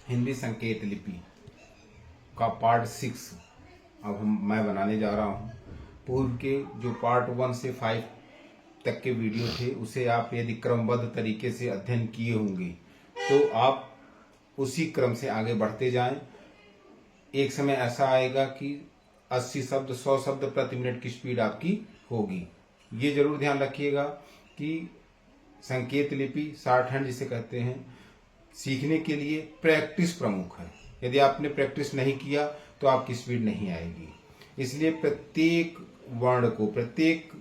हिंदी संकेत लिपि का पार्ट 6 अब मैं बनाने जा रहा हूँ। पूर्व के जो पार्ट 1 से 5 तक के वीडियो थे उसे आप यदि क्रमबद्ध तरीके से अध्ययन किए होंगे तो आप उसी क्रम से आगे बढ़ते जाएं। एक समय ऐसा आएगा कि 80 शब्द 100 शब्द प्रति मिनट की स्पीड आपकी होगी। ये जरूर ध्यान रखिएगा कि संकेत लिपि शॉर्ट हैंड जिसे कहते हैं, सीखने के लिए प्रैक्टिस प्रमुख है। यदि आपने प्रैक्टिस नहीं किया तो आपकी स्पीड नहीं आएगी। इसलिए प्रत्येक वर्ण को, प्रत्येक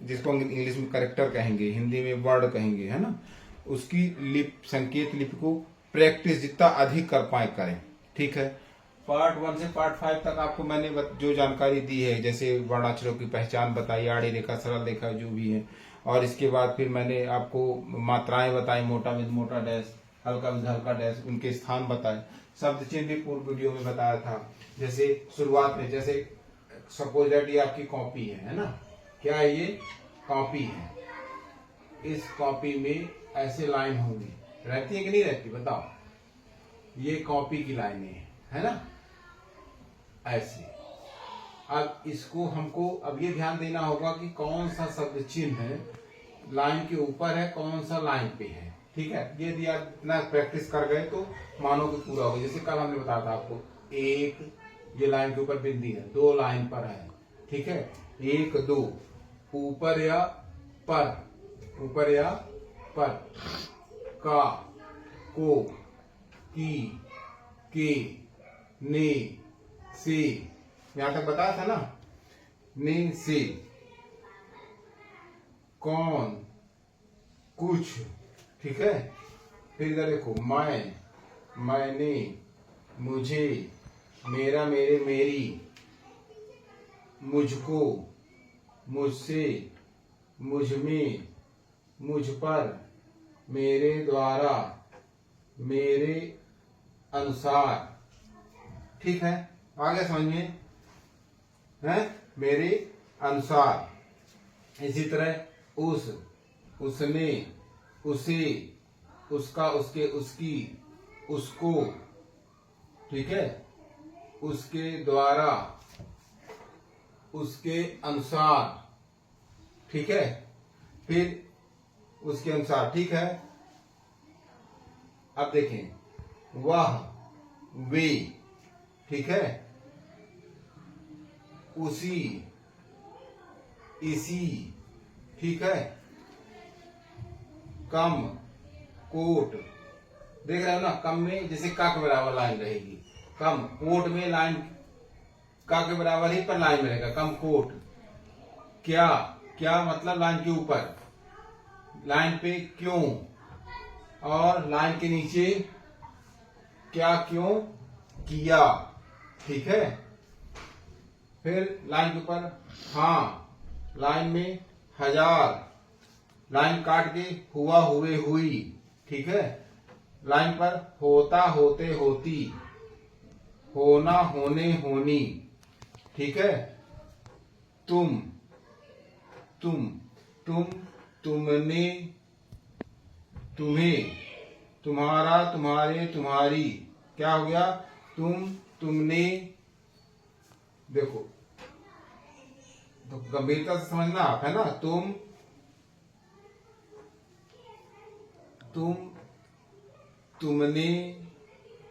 जिसको इंग्लिश में कैरेक्टर कहेंगे, हिंदी में वर्ड कहेंगे, है ना, उसकी संकेत लिपि को प्रैक्टिस जितना अधिक कर पाए करें। ठीक है। पार्ट 1 से पार्ट 5 तक आपको मैंने जो जानकारी दी है, जैसे वर्णाक्षरों की पहचान बताई, आड़ी रेखा, सरल रेखा जो भी है, और इसके बाद फिर मैंने आपको मात्राएं बताई, मोटा विद मोटा डैश, हल्का विद हल्का डैश, उनके स्थान बताए। शब्द चिन्ह भी पूर्व वीडियो में बताया था। जैसे शुरुआत में, जैसे सपोज दैट ये आपकी कॉपी है ना, क्या है ये? कॉपी है। इस कॉपी में ऐसे लाइन होंगी, रहती है कि नहीं रहती बताओ? ये कॉपी की लाइनें है ना, ऐसे। अब इसको हमको अब ये ध्यान देना होगा कि कौन सा शब्द चिन्ह है लाइन के ऊपर है, कौन सा लाइन पे है। ठीक है। ये यदि आप इतना प्रैक्टिस कर गए तो मानो कि पूरा होगा। जैसे कल हमने बताया था आपको, एक ये लाइन के ऊपर बिंदी है, 2 लाइन पर है। ठीक है। 1 2 ऊपर या पर, ऊपर या पर, का, को, की, के, ने, से, यहां तक बताया था ना, ने, से, कौन, कुछ। ठीक है। फिर इधर देखो, मैं, मैंने, मुझे, मेरा, मेरे, मेरी, मुझको, मुझसे, मुझ में, मुझ पर, मेरे द्वारा, मेरे अनुसार। ठीक है। आगे समझ में है? मेरे अनुसार। इसी तरह उस, उसने, उसे, उसका, उसके, उसकी, उसको। ठीक है। उसके द्वारा, उसके अनुसार। ठीक है। फिर उसके अनुसार। ठीक है। अब देखें, वह, वे। ठीक है। उसी, इसी। ठीक है। कम, कोट। देख रहे हो ना, कम में जैसे का के बराबर लाइन रहेगी, कम। कोट में लाइन का के बराबर ही पर लाइन में रहेगा, कम कोट। क्या, क्या मतलब लाइन के ऊपर, लाइन पे क्यों, और लाइन के नीचे क्या, क्यों, किया। ठीक है। फिर लाइन के ऊपर हाँ, लाइन में हजार, लाइन काट के हुआ, हुए, हुई। ठीक है। लाइन पर होता, होते, होती, होना, होने, होनी। ठीक है। तुम, तुम, तुम, तुमने, तुम्हें, तुम्हारा, तुम्हारे, तुम्हारी। क्या हो गया? तुम, तुमने। देखो तो गंभीरता से समझना आप, है ना। तुम, तुमने,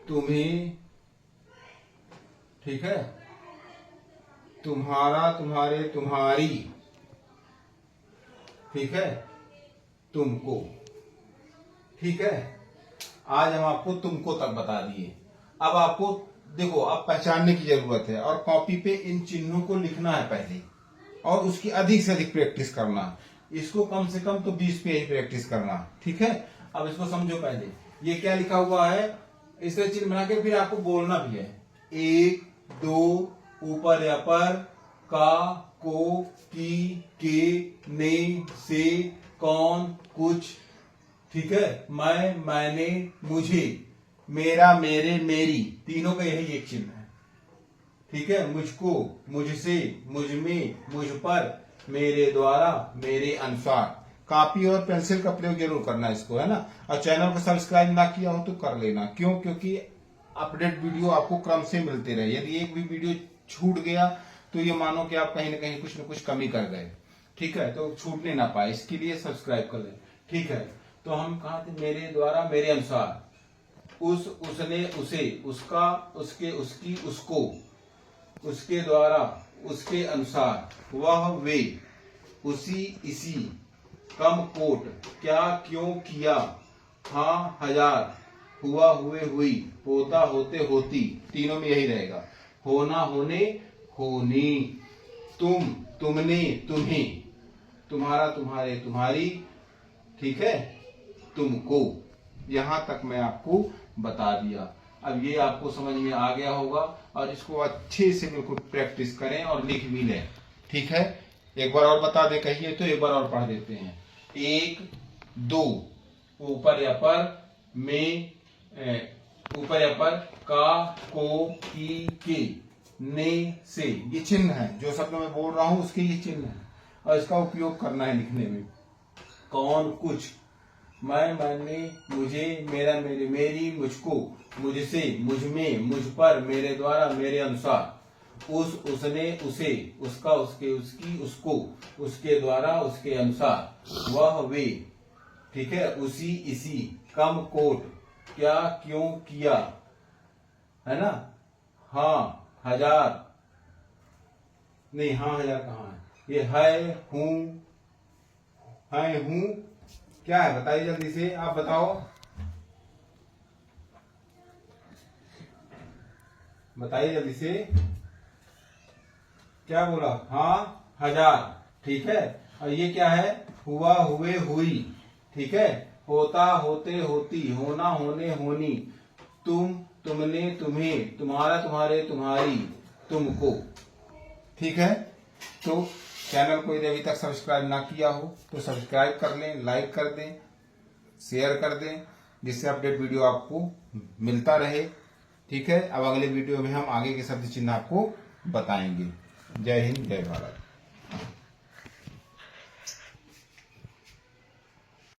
तुम्हें। ठीक है। तुम्हारा, तुम्हारे, तुम्हारी। ठीक है। तुमको। ठीक है। आज हम आपको तुमको तक बता दिए। अब आपको देखो, अब पहचानने की जरूरत है और कॉपी पे इन चिन्हों को लिखना है पहले, और उसकी अधिक से अधिक प्रैक्टिस करना। इसको कम से कम तो 20 पे ही प्रैक्टिस करना। ठीक है। अब इसको समझो पहले, ये क्या लिखा हुआ है, इस तरह चिन्ह बना के फिर आपको बोलना भी है। 1 2 ऊपर या पर, का, को, की, के, ने, से, कौन, कुछ। ठीक है। मैं, मैंने, मुझे, मेरा, मेरे, मेरी, तीनों का यही एक चिन्ह है। ठीक है। मुझको, मुझसे, मुझ में, मुझ पर, मेरे द्वारा, मेरे अनुसार। कॉपी और पेंसिल का प्रयोग जरूर करना इसको, है ना। और चैनल को सब्सक्राइब ना किया हो तो कर लेना। क्यों? क्योंकि अपडेट वीडियो आपको क्रम से मिलते रहे। यदि एक भी वीडियो छूट गया तो ये मानो कि आप कहीं ना कहीं कुछ न कुछ कमी कर गए। ठीक है, तो छूटने ना पाए इसके लिए सब्सक्राइब कर लें। ठीक है, तो हम कहा थे मेरे द्वारा मेरे अनुसार, उस, उसने, उसे, उसका, उसके, उसकी, उसको, उसके द्वारा, उसके अनुसार, वह, वे, उसी, इसी, कम, कोट, क्या, क्यों, किया, हाँ, हजार, हुआ, हुए, हुई, होता, होते, होती, तीनों में यही रहेगा। होना, होने, होनी, तुम, तुमने, तुम्हें, तुम्हारा, तुम्हारे, तुम्हारी, ठीक है, तुमको। यहां तक मैं आपको बता दिया। अब ये आपको समझ में आ गया होगा और इसको अच्छे से बिल्कुल प्रैक्टिस करें और लिख भी लें। ठीक है, एक बार और बता दे, कहिए तो एक बार और पढ़ देते हैं। 1, 2, ऊपर या पर, में, ऊपर या पर, का, को, की, के, ने, से, ये चिन्ह है। जो शब्द मैं बोल रहा हूं उसके ये चिन्ह है और इसका उपयोग करना है लिखने में। कौन, कुछ, मैं, मैंने, मुझे, मेरा, मेरे, मेरी, मुझको, मुझसे, मुझ में, मुझ पर, मेरे द्वारा, मेरे अनुसार, उस, उसने, उसे, उसका, उसके, उसकी, उसको, उसके द्वारा, उसके अनुसार, वह, वे, ठीक है, उसी, इसी, कम, कोट, क्या, क्यों, किया, है ना, हाँ, हजार, नहीं, हाँ, हजार कहाँ है, ये है, हूं, क्या है बताइए जल्दी से, आप बताओ, बताइए जल्दी से, क्या बोला, हाँ, हजार, ठीक है। और ये क्या है, हुआ, हुए, हुई, ठीक है, होता, होते, होती, होना, होने, होनी, तुम, तुमने, तुम्हें, तुम्हारा, तुम्हारे, तुम्हारी, तुमको। ठीक है, तो चैनल को यदि अभी तक सब्सक्राइब ना किया हो तो सब्सक्राइब कर लें, लाइक कर दें, शेयर कर दें, जिससे अपडेट वीडियो आपको मिलता रहे। ठीक है, अब अगले वीडियो में हम आगे के शब्द चिन्ह आपको बताएंगे। जय हिंद, जय भारत।